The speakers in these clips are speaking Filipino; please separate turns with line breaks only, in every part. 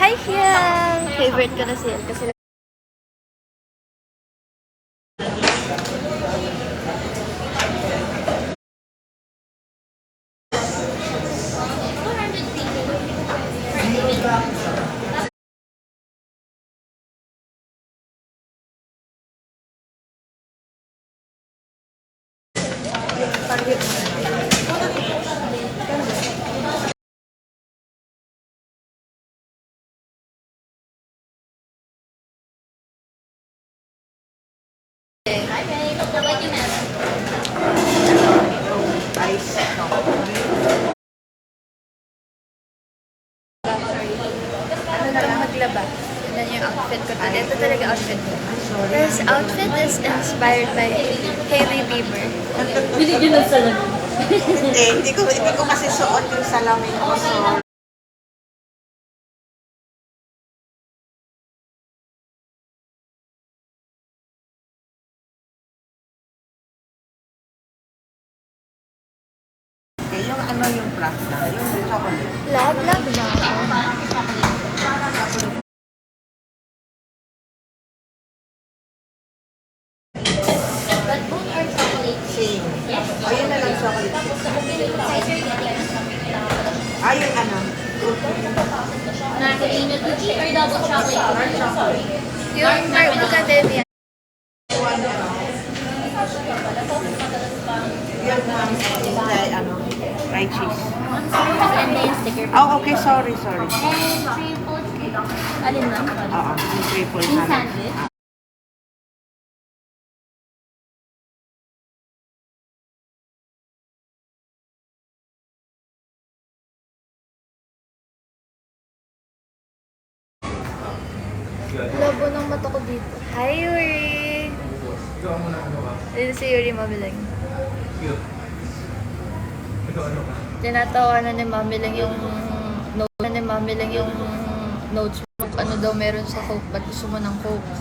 Hi, Hyang! Favorite ko na siya kasi ano lang maglaba. Yan yung outfit ko today. Ito talaga outfit ko. This outfit is inspired by Hailey Bieber.
Binigyan ng salamin.
Hindi ko kasi suot yung salamin ko. So, yung ano yung plasma, yung chocolate.
Lag na ako.
But both are chocolate.
Same. Ayun na lang chocolate. Ayun ano.
Macadamia cookie or double chocolate?
Yung Macadamia.
Yung ano, fried cheese.
And then sticker.
Oh, okay. Sorry.
And triple. Alin lang?
Oo, yung triple
Yung
na.
sandwich.
Labo ng mata ko dito. Hi, Yuri! Dito si Yuri mabilang. Tinatawa na ni Mami lang yung notes mo. Ano daw meron sa Coke? Ba't gusto mo ng Coke?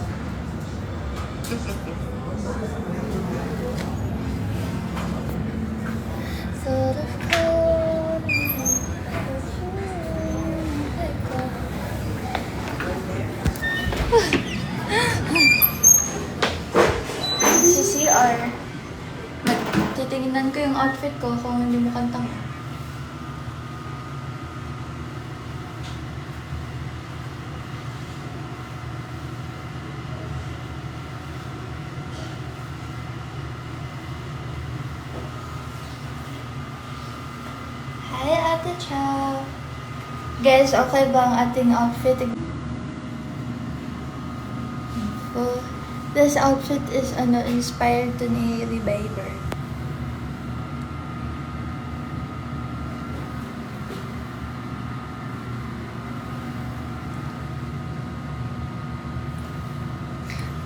Sort of cold. Sa CR, titingnan ko yung outfit ko kung hindi mo kantang. Hi, Ate Cha. Guys, okay ba ang ating outfit? Oh, this outfit is inspired to ni Hailey Bieber.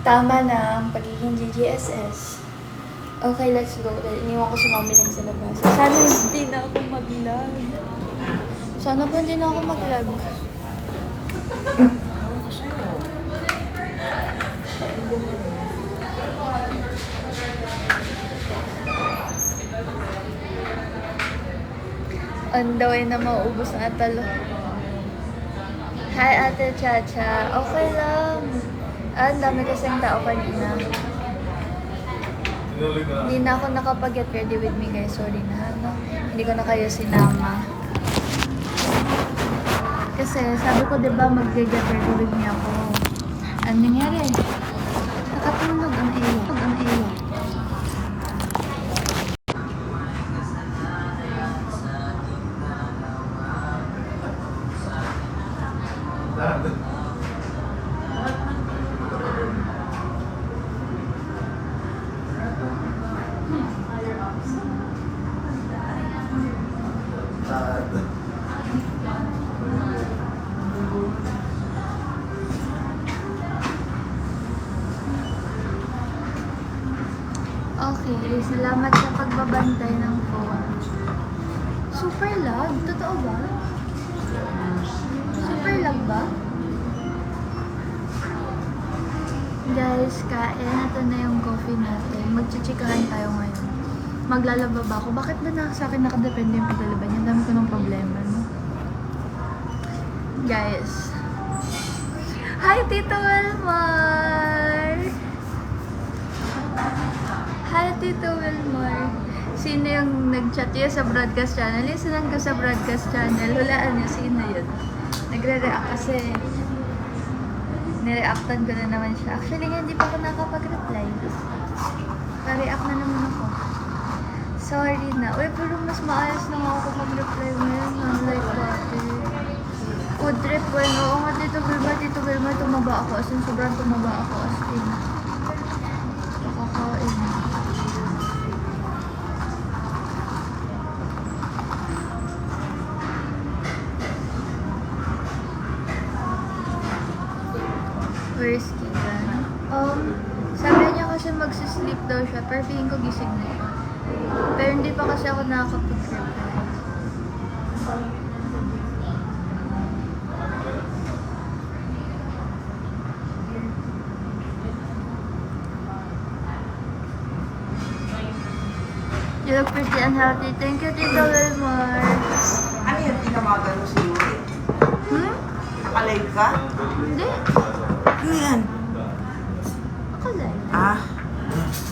Tama na ang pagiging GGSS. Okay, let's go. Iniwan ko si Mami lang sa labas. Sana hindi na ako mag-vlog. Sana po hindi na ako mag-vlog. On the way na mauubos na talo. Hi, Ate Chacha. Okay lang. Ang dami kasing tao kanina. Hindi na ako nakapag-get ready with me, guys. Sorry na. No? Hindi ko na kayo sinama. Kasi sabi ko, diba, mag-get ready with me ako. Ano nangyari? Nakatulog ang ilaw. Okay, salamat sa pagbabantay ng phone. Super lag? Totoo ba? Super lag ba? Guys, kain. Ito na yung coffee natin. Magchichikahan tayo ngayon. Maglalaba ba ako? Bakit ba sa akin nakadepende yung paglalaba niya? Ang dami ko ng problema, no? Guys, Hi, Tito Wilmar! Hi, Tito Wilmar! Sino yung nag-chat yun sa broadcast channel? Listenan ko sa broadcast channel. Hulaan niyo, sino yun? Nagre-react kasi. Nireactan ko na naman siya. Actually, hindi pa ako nakapag-reply. Pa-react na naman ako. Sorry na. Uy, pero mas maayos na ako mag-reply ngayon. Unlike dati. Food trip, well, oo nga, Tito Vilma, tumaba ako. As in, sobrang tumaba ako. As in. Nakakain. Where is Keegan? Sabi niya kasi magsisleep daw siya, pero feeling ko gising na siya. Pero hindi pa kasi ako nakakapag-reply. You look pretty unhealthy. Thank you, Tito Wilmar.
Ano yung tinawagan mo si Yuri? Nakalive ka?
Hindi.
Ano yan?
Ako lang.
Ah,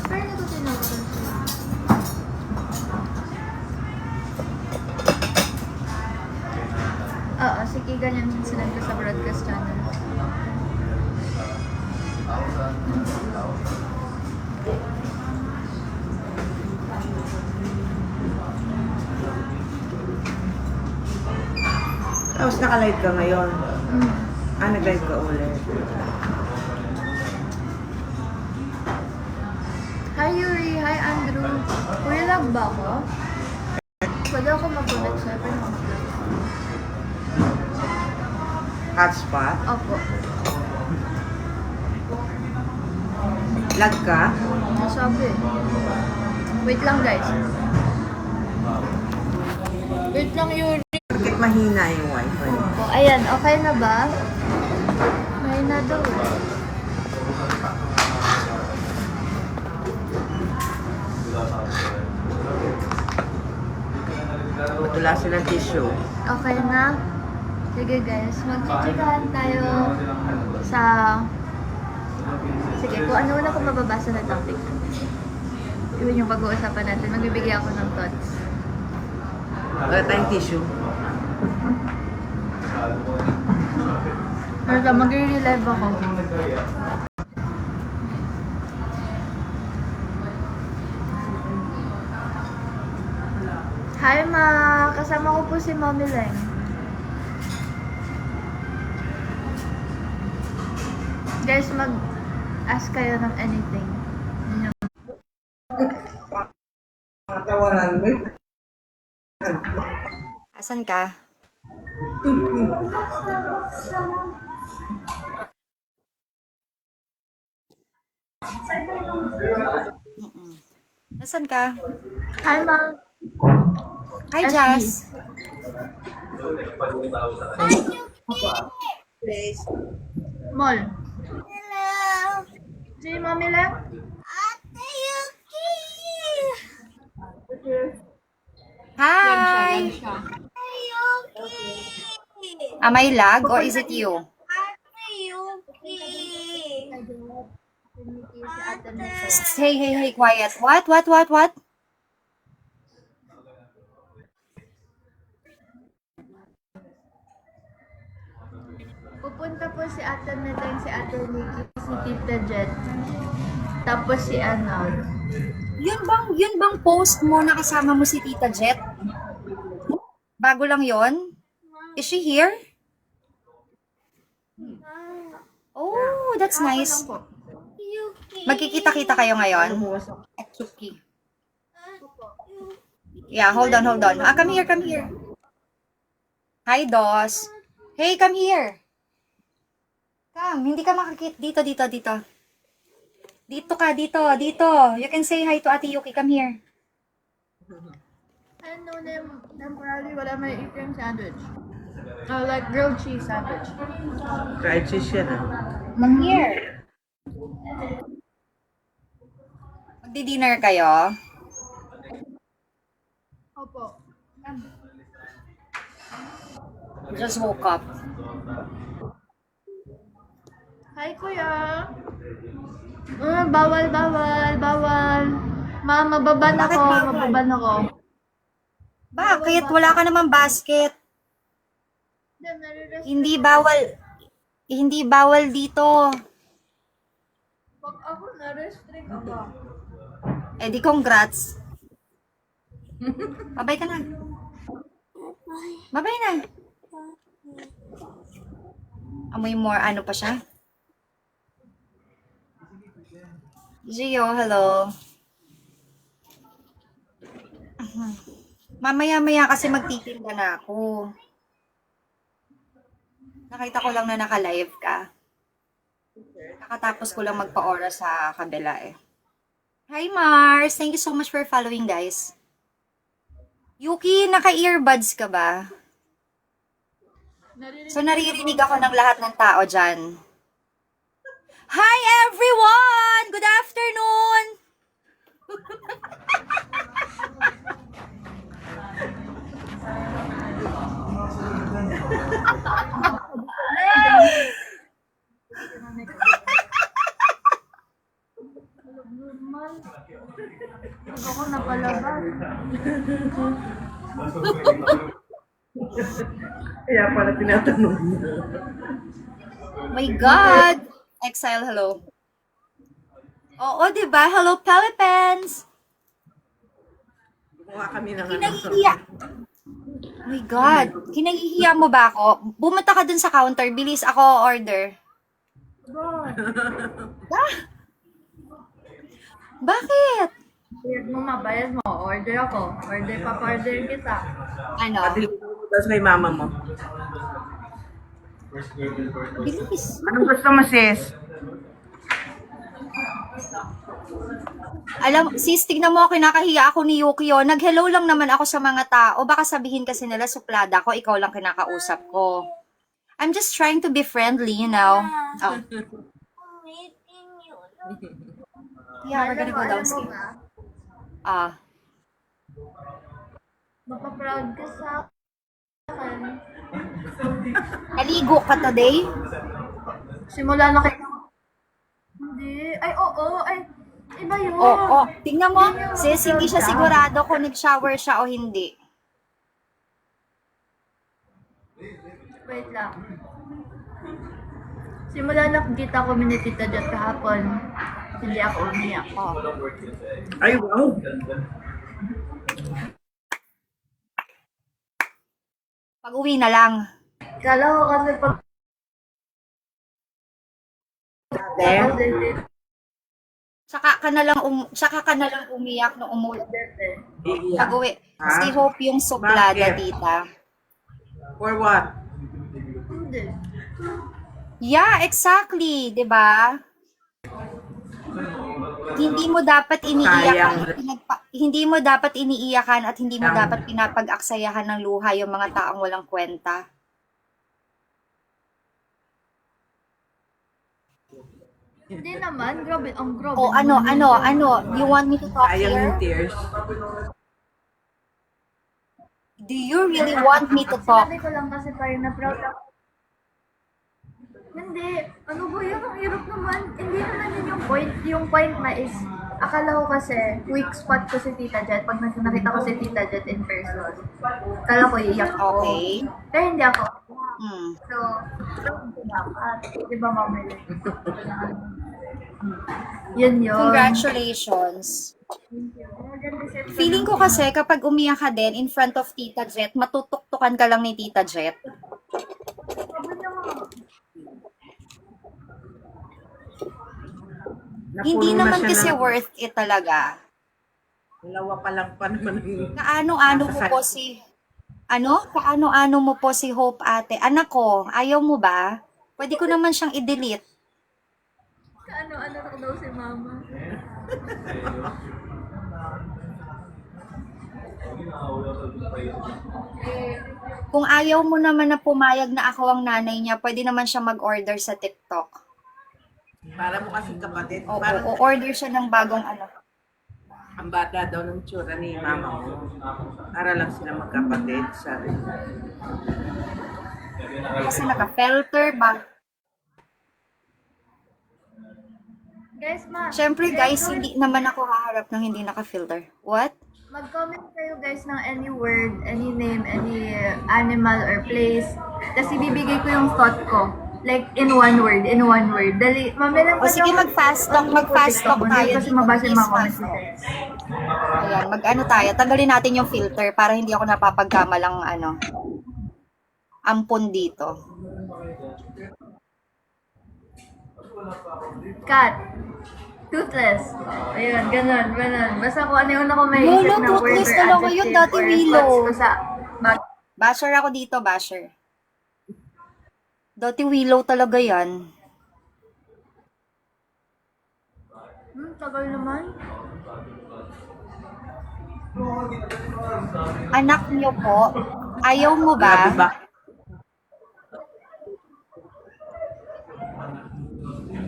Pero hindi ko tinawagan siya. Oo, si Keegan yung sinend ko sa broadcast channel.
tapos nakalive ka ngayon.
Mm.
Nag-live ka ulit.
Hi Yuri, hi Andrew. Kuya lag ba ako? Pwede ako mag-connect sa'yo, pero mag-connect.
Hotspot?
Opo.
Lag ka?
Sabi. Wait lang guys. Wait lang Yuri.
Bakit mahina yung wifi?
Opo. Ayan, okay na ba? May na daw.
Matula silang tissue.
Okay na? Sige guys, magchichikahan tayo sa... Sige, kung ano na kung mababasa na topic. Yun yung pag-uusapan natin. Magbibigay ako ng thoughts.
Wala tayong tissue.
Pero mag-relive ako. Hi ma! Kasama ko po si Mommy Leng. Guys, mag-ask kayo ng anything. Yun yung-
Matawaran mo.
Asan ka? Asan ka?
Hi ma!
Hi,
SB.
Jazz.
Please.
Mall. Si Mommy Leng?
Hi! Am I lag or is it you? Hey, hey, hey, quiet. What?
Pupunta po si Ate Medeng, si Ate Nikki, si Tita Jet. Tapos si ano.
Yun bang post mo na kasama mo si Tita Jet? Bago lang yon? Is she here? Oh, that's nice. Magkikita-kita kayo ngayon? Suki. Yeah, hold on. Come here. Hi, Dos. Hey, come here. Come, hindi ka makakita. Dito. Dito. You can say hi to Ate Yuki. Come here.
Ano na temporarily wala may itim sandwich. Like grilled cheese sandwich.
Fried cheese yan
Come here. Magdi-dinner kayo?
Opo.
Just woke up.
Hi, kuya. Bawal. Mama, baban
Bakit
ako.
bawal?
Mababan ako.
Bakit? Wala ka naman basket. Hindi bawal. Hindi bawal dito.
Pag ako na-restrict ako.
Eh di congrats. Babay ka na. Babay na. Amoy more ano pa siya? Gio, hello. Mamaya-maya kasi magtitinda na ako. Nakita ko lang na naka-live ka. Nakatapos ko lang magpa-oras sa kabila eh. Hi Mars! Thank you so much for following guys. Yuki, naka-earbuds ka ba? So naririnig ako ng lahat ng tao dyan. Hi everyone! Good afternoon!
Ako napalabas.
Kaya pala tinatanong mo.
My God! Exile, hello. Oo, diba? Hello, Pelepens!
Kumuha kami ng ano.
Kinahihiya. Oh my God. Kinahihiya mo ba ako? Bumunta ka dun sa counter. Bilis ako order. Ah! Bakit?
Bayad mo, mabayad mo. Order ako. Order kita.
Ano?
Tapos kay mama mo.
Bilis.
Anong gusto mo, sis?
Alam, sis, tignan mo, kinakahiya ako ni Yukio. Nag-hello lang naman ako sa mga tao. Baka sabihin kasi nila suplada ko, ikaw lang kinakausap ko. I'm just trying to be friendly, you know. Oh. Yeah, we're gonna go downstairs. Ah.
Mapaproud ka sa akin.
Naligo ka today?
Simula na kita. Hindi. Ay, oo. Ay, iba yun.
Oo. Tingnan mo, sis, hindi siya sigurado kung nag-shower siya o hindi.
Wait lang. Simula na kita ko ni Tita Jot kahapon. Hindi ako umiyak.
Oh.
Ay, wow.
Pag-uwi na lang.
Kala ko kasi pag...
Saka ka na lang umiyak no umuwi.
Iiyak.
Pag-uwi.
Ha?
Si Hope yung suplada,
Bakit?
tita.
For what?
Hindi.
Yeah, exactly. 'Di ba? Hindi mo dapat iniiyakan, hindi mo dapat iniiyakan at hindi mo
Sayang.
dapat pinapag-aksayahan ng luha yung mga taong walang kwenta.
Hindi naman. Grabe. Ang grabe.
O ano, you want me to talk
Sayang
here?
yung tears.
Do you really want me to talk?
Sabi ko lang kasi tayo na proud ako. Hindi. Ano ba yun? Ang hirap naman. Hindi naman yun yung point. Yung point na is, akala ko kasi, weak spot ko si Tita Jet. Pag nakita ko si Tita Jet in person, akala ko iiyak ako.
Okay.
Pero hindi ako.
Hmm.
So, hindi dapat. Di ba, Mama? Yun yun.
Congratulations. Feeling ko kasi kapag umiyak ka din in front of Tita Jet, matutuktukan ka lang ni Tita Jet. Hindi
Napuno na
naman
siya
kasi
ng-
worth it talaga.
Dalawa pa lang pa naman ang...
Kaano-ano mo po si... Ano? Kaano-ano mo po si Hope ate? Anak ko, ayaw mo ba? Pwede ko naman siyang i-delete.
Ano ko daw si Mama.
Kung ayaw mo naman na pumayag na ako ang nanay niya, pwede naman siya mag-order sa TikTok.
Para mo kasi kapatid.
O,
Parang
order siya ng bagong ano.
ang bata daw ng tsura ni mama mo. Para lang sila magkapatid. Sabi.
Kasi naka-filter ba?
Guys,
Siyempre guys, hindi naman ako haharap ng hindi naka-filter. What?
mag-comment kayo guys ng any word, any name, any animal or place. Tapos ibibigay ko yung thought ko. Like, in one word, in one word. Dali, mamilang
O sige, mag-fast talk tayo.
Kasi mabasa yung mga
Please,
comments.
fast talk. Ayan, mag-ano tayo. Tanggalin natin yung filter para hindi ako napapagkamalang ampon dito.
Cat. Toothless. Ayun, ganun. Basta kung ano yung una ko may isip
Lolo,
na word
toothless
or
talaga yun,
adjective
dati
or
Willow.
thoughts ko sa
Basher ako dito, basher. Dati Willow talaga yan.
tagal naman.
Anak niyo po, ayaw mo
Grabe
ba?
ba?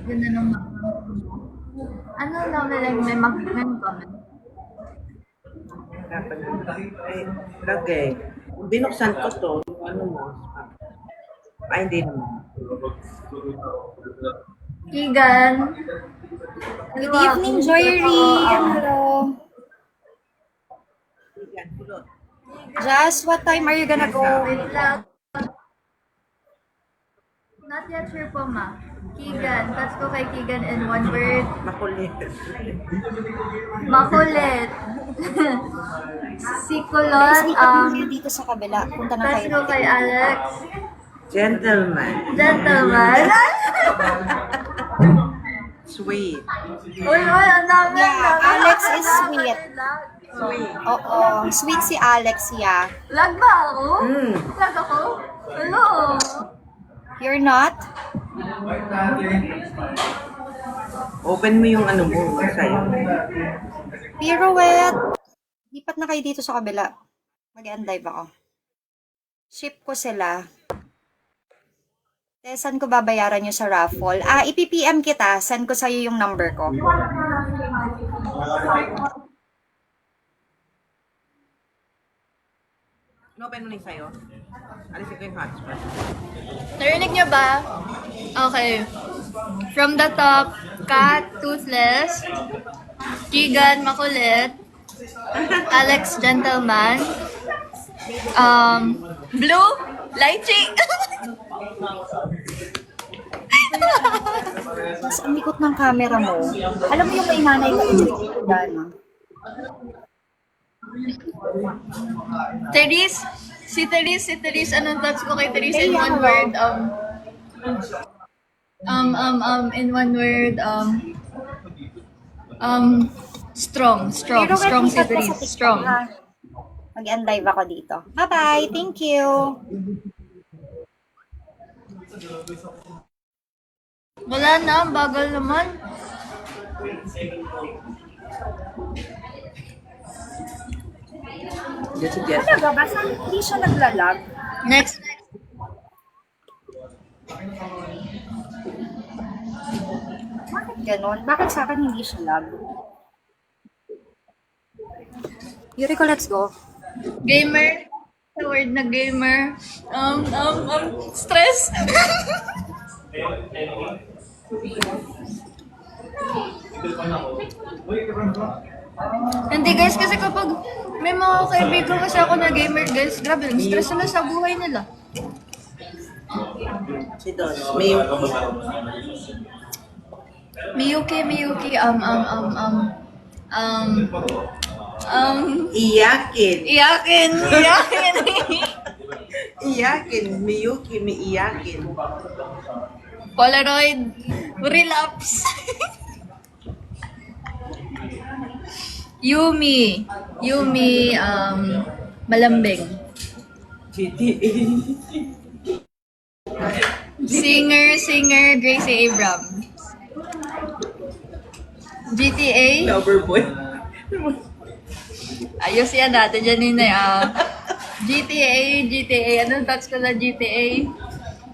Ganda ng ano lang may comment.
Dapat ay, lagay. Binuksan ko to. Ano mo? Ay, hindi naman.
Keegan.
Good evening, Joyery. Hello.
Yan, kulot.
Jazz, what time are you gonna go?
Wait lang. Not yet sure po, ma. Keegan. Touch ko kay Keegan in one word.
Makulit.
Makulit. Si Kulot.
Guys, di pa kayo dito sa kabila. Punta na
Touch
kayo.
ko kay Alex.
Gentleman.
Gentleman.
Sweet.
Uy, ang dami.
Yeah, Alex is sweet.
Sweet.
Oo, sweet si Alex, yeah.
Lag ba ako?
Mm.
Lag ako? Hello.
You're not?
Open mo yung ano mo. Sa'yo.
Pirouette. Lipat na kayo dito sa kabila. Mag-undive ako. Ship ko sila. Saan ko babayaran nyo sa raffle? Ipi-PM kita. Send ko sa'yo yung number ko.
Open mo na yung sa'yo. Alisin ko yung hotspot.
Narinig niyo ba? Okay. From the top, Cat, Toothless, Keegan, Makulit, Alex, Gentleman, Blue, Lychee.
Mas ang likot ng camera mo. Alam mo yung may nanay ka no?
Therese, si Therese, anong thoughts ko kay Therese in one word? In one word, strong si Therese, strong.
Mag-undive ako dito. Bye-bye. Thank you.
Wala na, ang bagal naman.
Just suggest.
Talaga ba? Saan hindi siya naglalag?
Next.
Bakit ganon? Bakit sa akin hindi siya lag? Yuriko, let's go.
Gamer. Sa word na gamer. Stress. Hindi guys, kasi kapag may mga kaibigan kasi ako na gamer guys, grabe lang, stress sila sa buhay nila.
Si Dos. May
Miyuki,
iyakin.
iyakin.
Iyakin. Miyuki, may iyakin.
Polaroid, relapse. Yumi, malambing.
GTA.
Singer, Gracie Abrams. GTA,
Loverboy.
ayos yan natin dyan GTA, anong touch ko na GTA?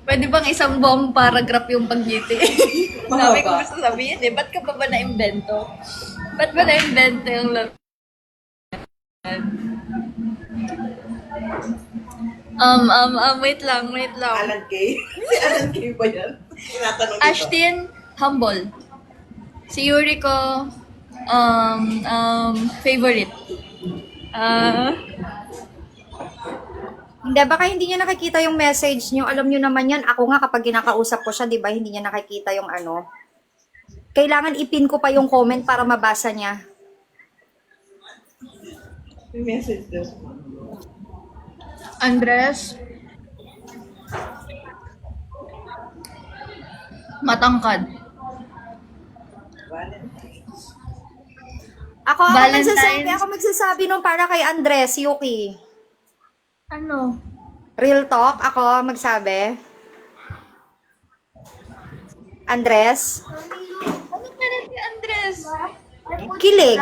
Pwede bang isang buong paragraph yung pag GTA? Sabi ko gusto sabihin ba't ka pa ba na-invento? Ba't ba na-invento yung love? Wait lang.
Alan Kay. Si Alan Kay ba yan? Tinatanong dito.
Ashton, humble. Si Yuri ko, favorite.
Hindi, baka hindi niya nakikita yung message niyo. Alam niyo naman yan. Ako nga kapag kinakausap ko siya, di ba, hindi niya nakikita yung ano. Kailangan ipin ko pa yung comment para mabasa niya.
May message daw.
Andres, matangkad.
Ako
Valentine's.
magsasabi nung para kay Andres, Yuki.
Ano?
Real talk, ako magsabi. Andres,
Ano meron si Andres?
kilig.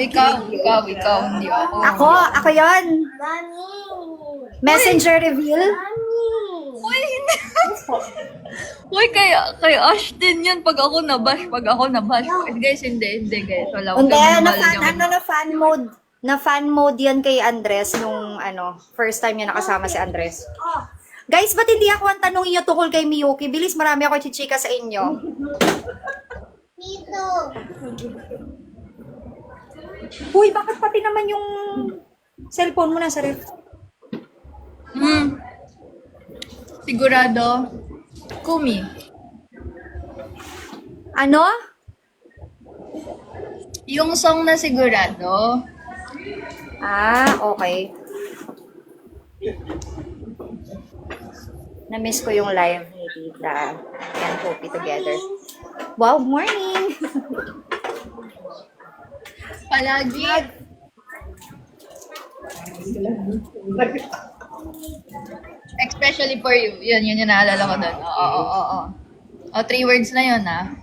Ikaw, hindi ako.
Ako yon. Messenger reveal.
Uy, hindi. Uy, kay Ashton yun pag ako nabash. Guys, hindi guys. Wala akong
Hindi,
ganun
na fan mode yan kay Andres nung first time niya nakasama si Andres. Guys, ba't hindi ako ang tanongin niyo tungkol kay Miyuki? Bilis, marami ako chichika sa inyo. Uy, bakit pati naman yung cellphone mo nasa ref?
Sigurado. Kumi.
Ano?
Yung song na sigurado.
Ah, okay. Na-miss ko yung live ni Tita and Poppy together. Wow, morning!
Palagi. Especially for you. Yun yung naalala ko doon. Oo. O, 3 words na yun, ah.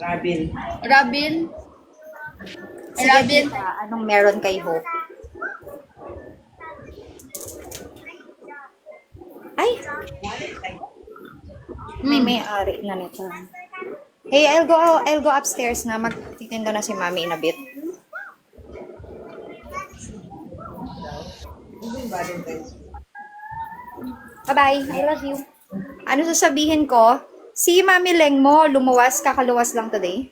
Robin.
Robin.
Sige,
Robin.
Tita, anong meron kay Hope? Ay! May-ari na nito. Hey, I'll go upstairs na. Magtitinda na si Mami in a bit. Bye-bye. I love you. Ano sasabihin ko? Si Mami Leng mo, lumuwas, kakaluwas lang today.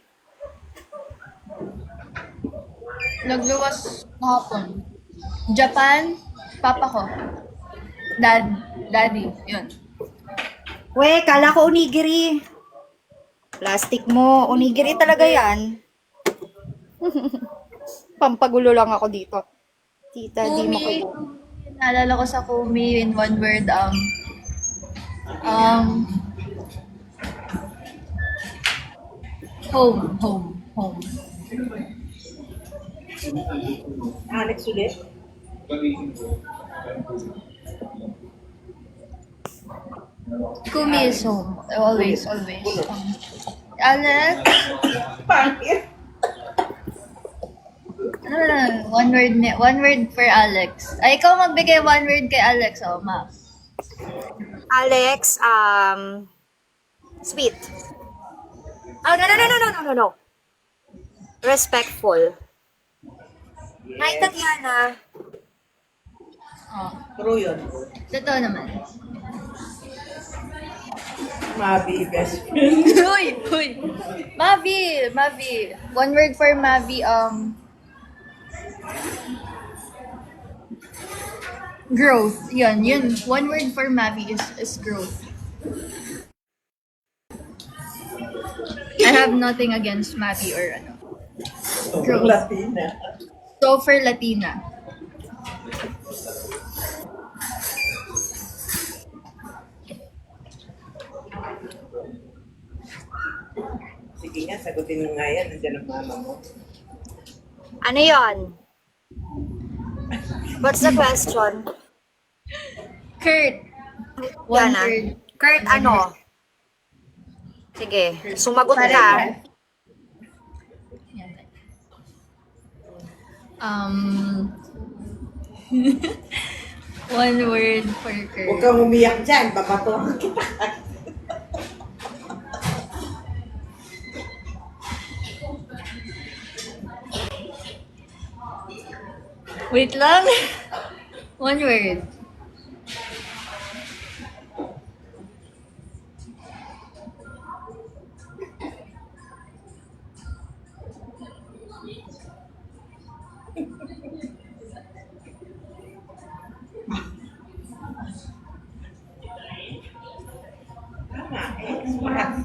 Nagluwas hapon. Japan. Papa ko. Daddy. Yun.
We, kala ko onigiri. Plastic mo. Onigiri talaga yan. Pampagulo lang ako dito. Tita, di mo kayo.
Naalala ko sa Kumi in one word, home.
Alex ulit.
Kumi is home. Always. Alex,
Pangit.
ano lang, one word for Alex. Ay, ikaw magbigay one word kay Alex, Ma.
Alex, sweet. Oh, no. Respectful. Hi, Tatiana.
Oh,
True yun.
totoo naman.
Mabi, best friend.
Uy. Mavi. One word for Mavi, growth. Yun. One word for Mavi is growth. I have nothing against Mavi or growth.
Latina.
So for Latina.
Sige nga, sagutin mo nga yan. Nandiyan ang mama mo.
Ano yon? What's the question?
Kurt. One
Yana.
word.
Kurt, ano? Sige, sumagot ka.
Yan. One word for Kurt.
Huwag kang umiyak dyan. Babatuhan kita.
Wait lang. One word.
Christmas.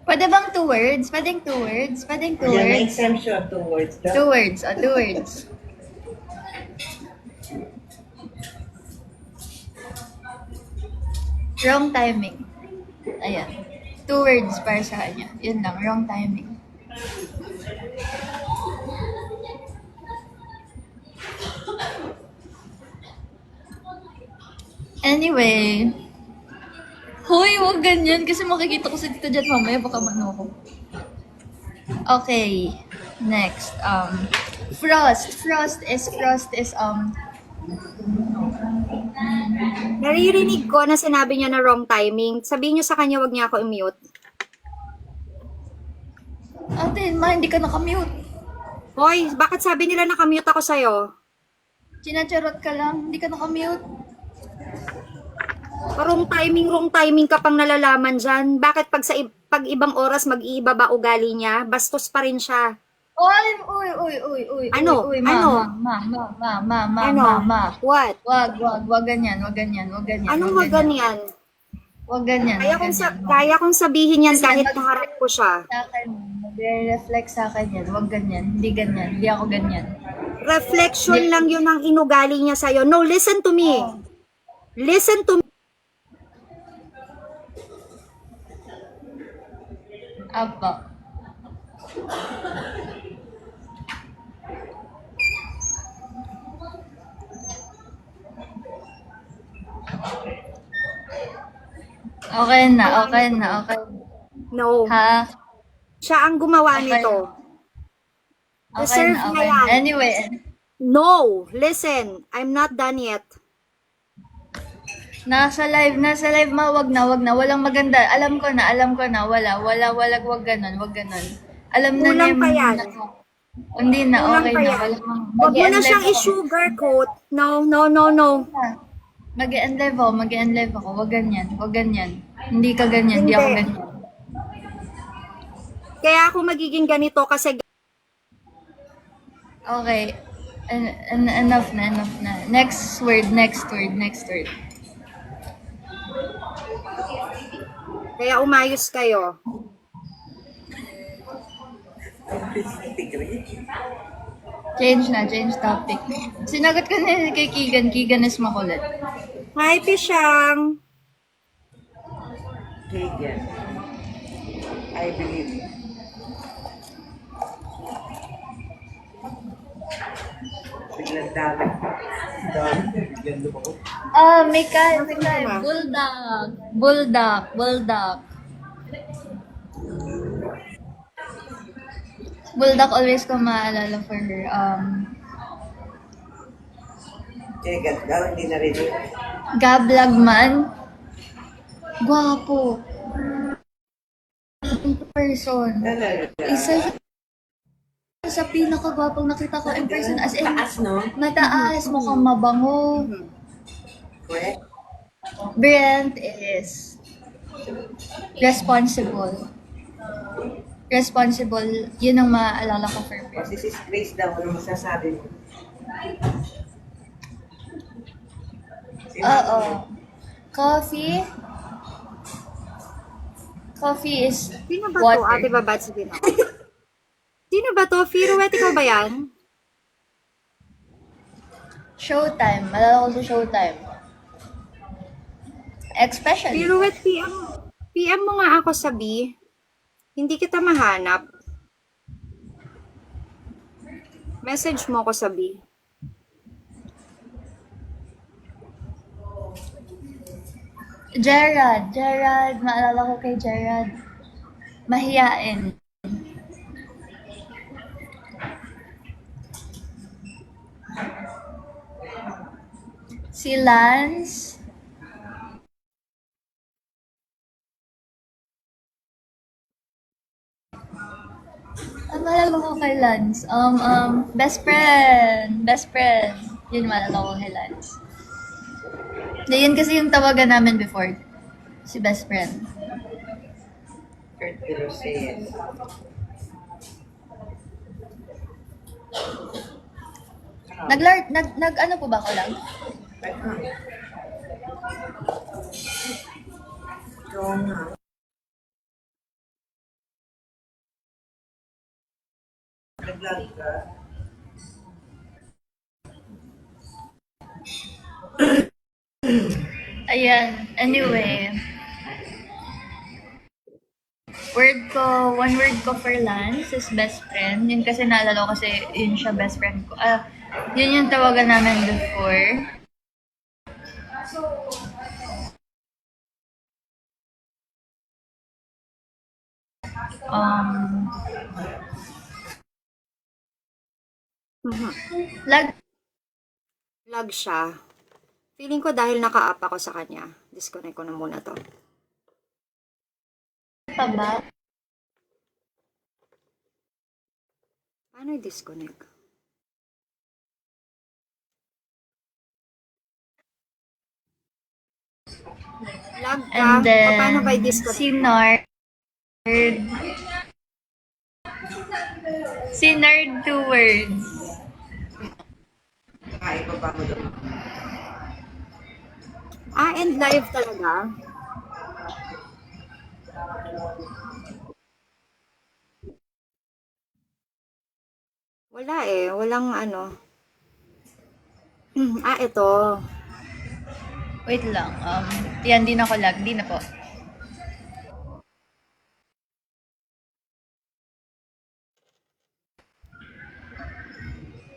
Pwede bang 2 words? Pwedeng 2 words? Pwedeng 2
Yan, may
words?
exemption, 2 words daw.
2 words. 2 words. Wrong timing. Ayan. 2 words para sa kanya. Yun lang, wrong timing. Anyway. Hoy, huwag ganyan kasi makikita ko sa dito dyan mamaya baka mano ko. Okay. Next. Frost. Frost is
Naririnig ko na sinabi niya na wrong timing. Sabihin niyo sa kanya, wag niya ako i-mute.
Ate, hindi ka nakamute.
Hoy, bakit sabi nila nakamute ako sa'yo?
Chinacharot ka lang, hindi ka nakamute.
Wrong timing ka pang nalalaman dyan. Bakit pag ibang oras mag-iiba ba ugali niya? Bastos pa rin siya.
Uy.
Ano?
Uy,
Ano?
ma.
What?
Wag ganyan.
Anong wag ganyan?
Wag ganyan.
Kaya kong sabihin yan
Kasi
kahit
mag-
kaharap ko siya.
Sa akin, magre-reflect sa akin yan. Wag ganyan. Hindi ganyan. Hindi ako ganyan.
Reflection lang yun ang inugali niya sa'yo. No, listen to me. Listen to me.
Apa. Okay na.
No.
Ha?
Siya ang gumawa
Okay.
nito.
Okay
Deserve
na.
na yan.
Anyway,
No. Listen. I'm not done yet.
nasa live, wag na. Walang maganda. Alam ko na, wala, wag ganon. Alam na
Kulang pa yan.
Hindi na,
Kulang
okay
pa
na.
yan.
Wala
Huwag mo na siyang i-sugarcoat. No.
Mag-e-end live ako. Wag ganyan. Hindi ka ganyan, hindi ako
Hindi.
ganyan.
Kaya ako magiging ganito kasi
Okay. Enough na. Next word.
kaya umayos kayo.
Change topic. Sinagot ko na kay Keegan is makulit.
Hi, Pishang.
Kagan. I believe. Biglang dami. Biglang lumako.
Mikay.
Ano?
Bulldog. Bulldog always ko maalala for her.
Kagan daw, hindi na rin.
Gablagman. Gwapo. In person. Isa sa pinakagwapong nakita ko in person. As in,
Taas, no?
mataas, mukhang mabango.
Correct?
Brent is responsible. Yun ang maaalala ko for Brent.
Kasi sis Grace daw, ano masasabi mo?
Oo. Coffee is
Sino ba to?
water.
Ate Babad, sige na. Sino ba to? Firuet, ikaw ba yan?
Showtime. Malala ko sa Showtime. Especially.
Firuet, PM mo nga ako sabi. Hindi kita mahanap. Message mo ako sabi.
Gerard. Maalala ko kay Gerard. Mahiyain. Si Lance. Maalala ko kay Lance. Best friend. Yun maalala ko kay Lance. Yun kasi yung tawagan namin before. Si best friend.
Kurt de Rosales.
Nag ano po ba ako lang?
Ay, ikaw nga. Nag-vlog ka?
Ayan, anyway. One word ko for Lance is best friend. Yun kasi naalala ko kasi yun siya best friend ko. Yun yung tawagan namin before. Um, lag
Lag siya. Feeling ko dahil naka-up ako sa kanya. Disconnect ko na muna to.
pa ba?
Paano i-disconnect? Lag ka?
And then,
Paano ba i-disconnect?
Si Nerd 2 words.
Ay, ibaba mo doon.
And live talaga? Wala eh. Walang ano. Ito.
Wait lang. Yan, di na ako lag. Di na po.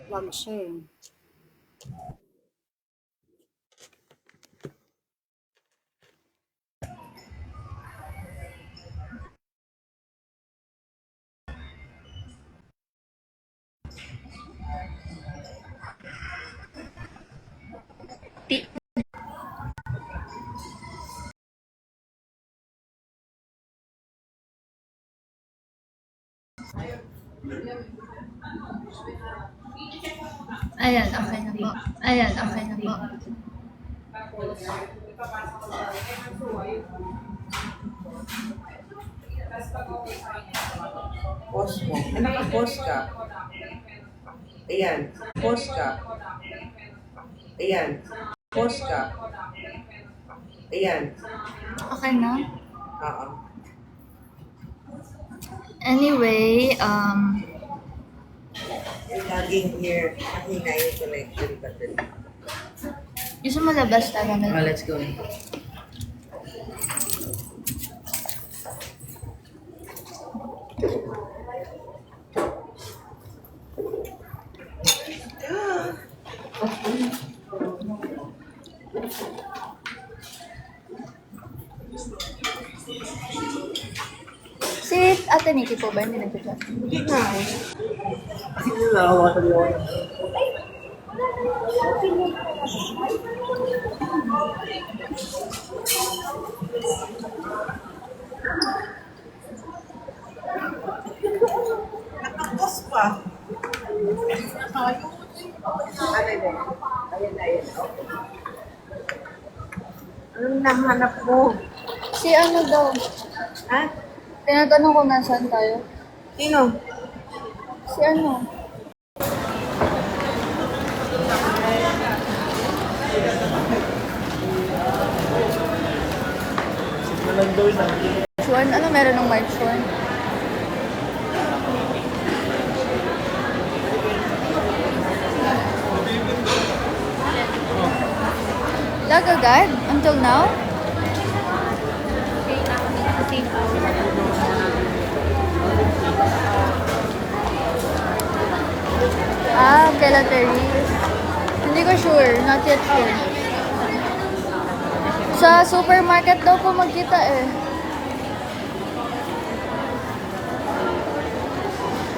Lag siya eh.
Ti- Ayan, okay na po. Ayan, okay na po.
Pause mo. Naka-pause ka. Ayan. Pause ka. Ayan. Pause ka. Ayan.
Okay na?
Oo.
Anyway,
Laging here. Mahina yung connection pa din.
gusto mo labas tayo na?
Let's go.
Si Ate Nikki po ba? Hindi nagpa-chat.
Hindi nga. Nakapos pa. Ano yun? Ayan na yun. Anong nahanap mo?
Si ano daw?
Ha?
Tinatanong ko nasaan tayo.
Sino?
Si ano? March 1? Ano meron ng March 1? Lag agad? Until now? Kailan Therese? Hindi ko sure. Not yet sure. Sa supermarket daw po magkita eh.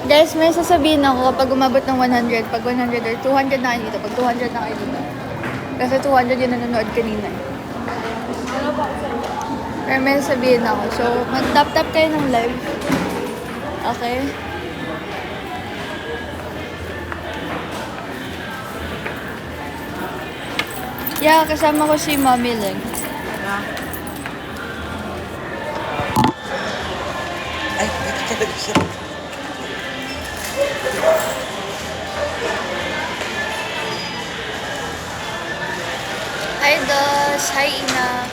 Guys, may sasabihin ako kapag umabot ng 100. Pag 100 or 200 na kayo dito. Pag 200 na kayo dito. Kasi 200 yung nanonood kanina eh. Pero may sasabihin ako. So, mag-tap-tap kayo ng live. Okay? Yeah, kasama ko si Mommy Ling.
Ay, dito talaga siya.
Hi, Dos. Hi, Ina.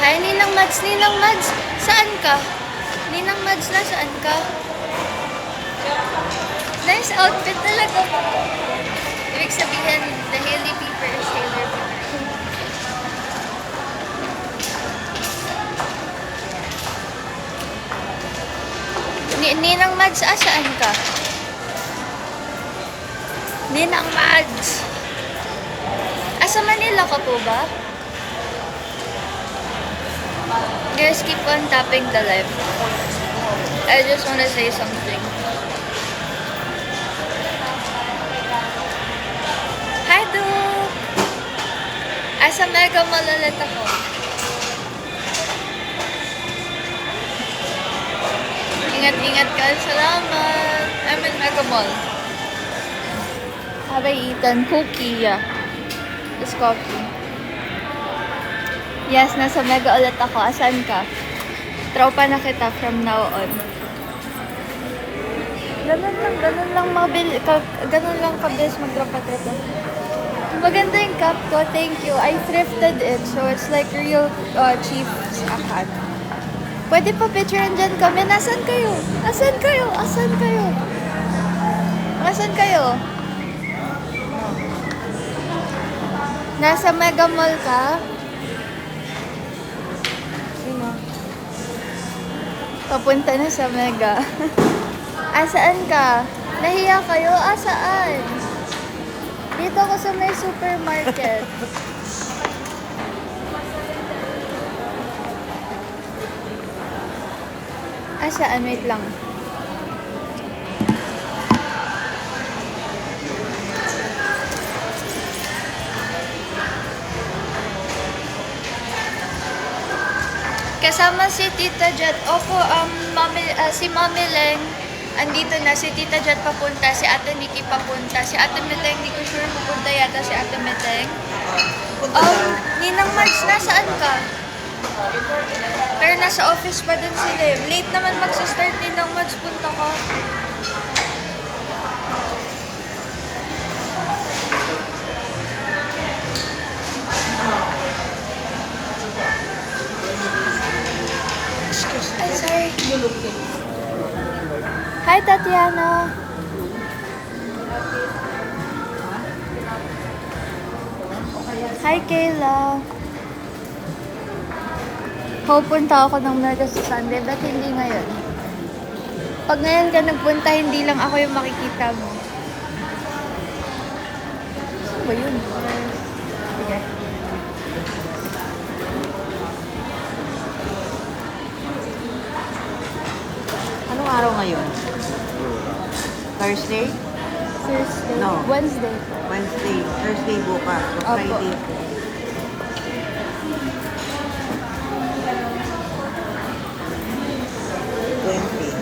Hi, Ninang Mads. Ninang Mads, saan ka? Ninang Mads, nasaan ka? Nice outfit talaga. Ibig sabihin, the Hailey Bieber is Taylor Bieber. Ninang Mads, saan ka? Ninang Mads! Sa Manila ka po ba? Guys, keep on tapping the live. I just wanna say something. Hi, Duke! Sa Mega Mall ulit ako. Ingat-ingat ka. Salamat! I'm in Mega Mall. Have I eaten cookie? Yeah. It's coffee. Yes, nasa Mega ulit ako. Asan ka? Tropa na kita from now on. Ganun lang kabilis magtropa-tropa. Maganda yung cap ko, thank you. I thrifted it, so it's like real cheap akat. Pwede pa picturean dyan kami. Nasaan kayo? Asan kayo? Asan kayo? Asan kayo? Nasa Mega Mall ka? Sino? Papunta na sa Mega. Saan ka? Nahiya kayo? Saan? Dito ako sa may supermarket. Saan? Wait lang. Kasama si Tita Jet. Opo, si Mami Leng, andito na. Si Tita Jet papunta, si Ate Nikki papunta, si Ate Meteng, di ko sure pupunta yata si Ate Meteng. Ninang Mads, nasaan ka? Pero nasa office pa din sila eh. Late naman magsa-start Ninang Mads, punta ka. Ay, sorry. Hi, Tatiana. Hi, Kayla. Pupunta ako ng Mega sa Sunday, ba't hindi ngayon? Pag ngayon ka nagpunta, hindi lang ako yung makikita mo. Saan ba yun? Sige.
Anong araw ngayon? Thursday?
Thursday.
No.
Wednesday.
Wednesday. Thursday bukas. So
Opo.
Friday. Wednesday.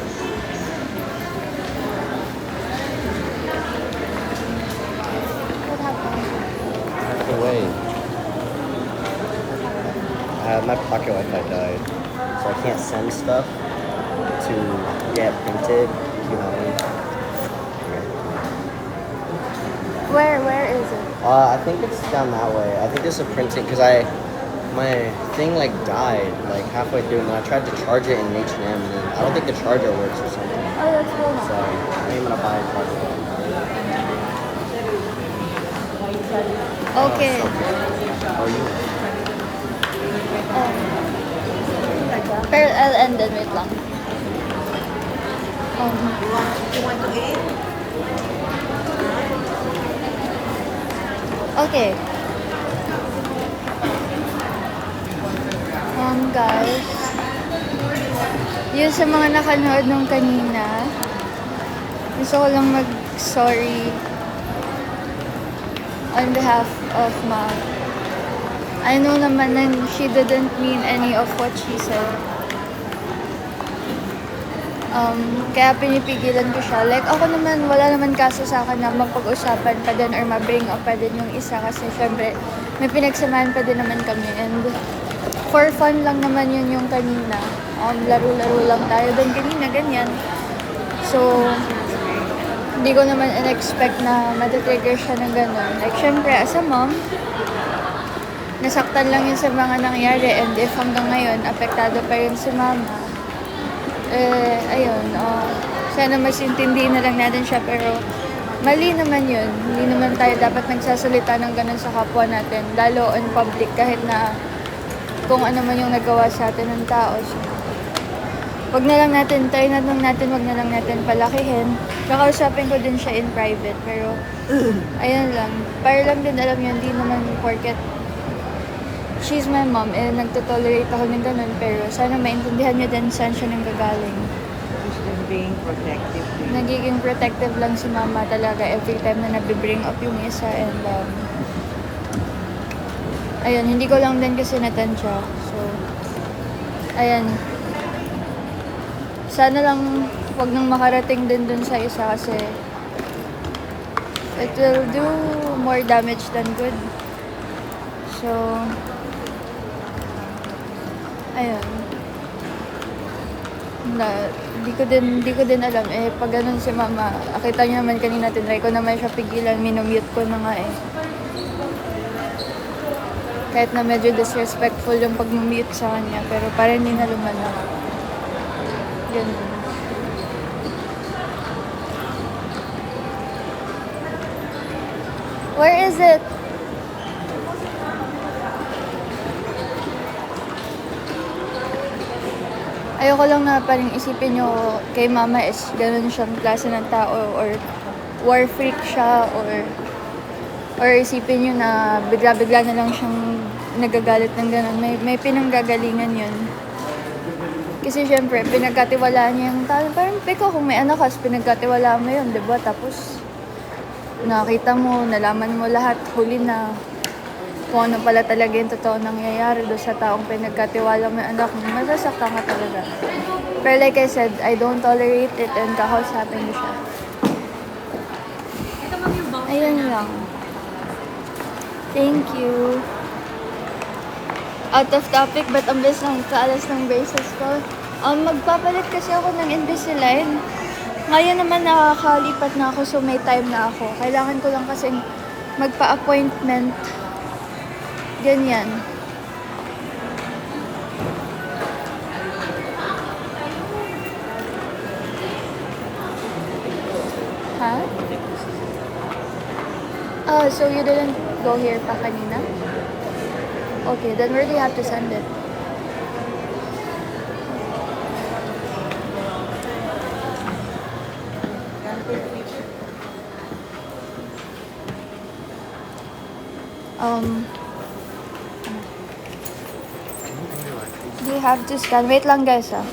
What happened?
That's the way. My pocket Wi-Fi died, so I can't send stuff to get printed. You know.
Where is it?
I think it's down that way. I think there's a printing because my thing like died like halfway through, and then I tried to charge it in H&M, and then I don't think the charger works or something.
Oh, that's cool.
So I'm gonna buy a charger.
Okay.
Oh, you?
Pero I'll end it. Wait lang.
You want to eat?
Okay. Guys. Yun sa mga nakanood nung kanina. Gusto ko lang mag-sorry on behalf of I know naman na she didn't mean any of what she said. Kaya pinipigilan ko siya. Like, ako naman, wala naman kaso sa akin na mapag-usapan pa din or ma-bring up pa din yung isa kasi syempre, may pinagsamahan pa din naman kami. And for fun lang naman yun yung kanina. Laro-laro lang tayo din kanina, ganyan. So, hindi ko naman in-expect na matatrigger siya ng gano'n. Like, syempre, as a mom, nasaktan lang yun sa mga nangyari and if hanggang ngayon, apektado pa rin si mama, ayun, sana mas intindihin na lang natin siya pero mali naman yun. Hindi naman tayo dapat nagsasalita ng ganun sa kapwa natin, lalo in public kahit na kung ano man yung nagawa sa atin ng tao. So, wag na lang natin, try na lang natin, wag na lang natin palakihin. Kakausapin ko din siya in private pero ayun lang, para lang din alam yun, hindi naman porket she's my mom, nagtotolerate ako ng ganun, pero sana maintindihan niyo din saan siya nanggagaling.
She's just being protective.
Nagiging protective lang si mama talaga every time na nabibring up yung isa and ayun, hindi ko lang din kasi natansya. So, ayun. Sana lang wag nang makarating din dun sa isa kasi it will do more damage than good. So, ayun. Di ko din alam. Pag ganun si mama, akita niyo naman kanina, tinry ko naman siya pigilan, minumute ko na nga Kahit na medyo disrespectful yung pag-mute sa kanya, pero parang hindi na lumalang. Ganun. Where is it? Ayoko lang na parang isipin nyo kay mama is ganun siyang klase ng tao or war freak siya or isipin nyo na bigla-bigla na lang siyang nagagalit ng ganun. May pinanggagalingan yun. Kasi syempre, pinagkatiwalaan niya yung tao. Parang ikaw kung may anak ka, pinagkatiwalaan mo yun, diba? Tapos nakita mo, nalaman mo lahat, huli na kung ano pala talaga yung totoo nangyayari doon sa taong pinagkatiwala mo yung anak mo, masasaktan ka talaga. Pero like I said, I don't tolerate it and kakausapin ko siya. Ayun lang. Thank you. Out of topic, but ang bilis lang kaalas ng braces ko. Magpapalit kasi ako ng Invisalign. Ngayon naman nakakalipat na ako so may time na ako. Kailangan ko lang kasi magpa-appointment. Ganyan. Ha? Oh, so you didn't go here pa kanina? Okay, then where do you have to send it? Do you have to scan? Wait lang guys ah.